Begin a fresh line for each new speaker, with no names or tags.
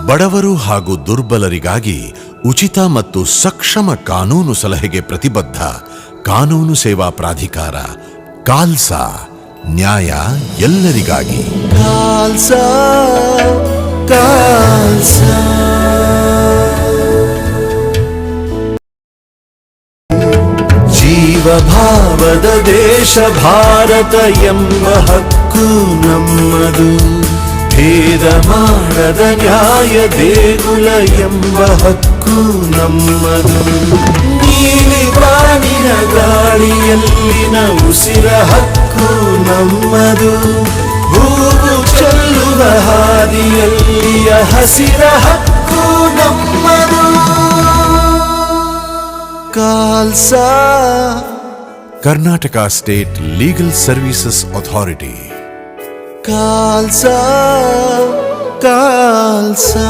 ಬಡವರು ಹಾಗೂ ದುರ್ಬಲರಿಗಾಗಿ ಉಚಿತ ಮತ್ತು ಸಕ್ಷಮ ಕಾನೂನು ಸಲಹೆಗೆ ಪ್ರತಿಬದ್ಧ ಕಾನೂನು ಸೇವಾ ಪ್ರಾಧಿಕಾರ ಕಾಲ್ಸಾ, ನ್ಯಾಯ ಎಲ್ಲರಿಗಾಗಿ. ಕಾಲ್ಸಾ ಕಾಲ್ಸಾ. ಜೀವಭಾವದ ದೇಶ ಭಾರತ ಎಂಬ ಹಕ್ಕು ನಮ್ಮದು. ಭೇದ ಮಾಡದ ನ್ಯಾಯ ದೇಗುಲ ಎಂಬ ಹಕ್ಕು ನಮ್ಮದು. ನೀಲಿ ಬಾನಿನ ಗಾಳಿಯಲ್ಲಿನ ಉಸಿರ ಹಕ್ಕು ನಮ್ಮದು. ಹೂವು ಚೆಲ್ಲುವ ಹಾದಿಯಲ್ಲಿಯ ಹಸಿರ ಹಕ್ಕು ನಮ್ಮದು. KALSA, Karnataka state legal services authority. KALSA ಕಾಲ್ಸಾ.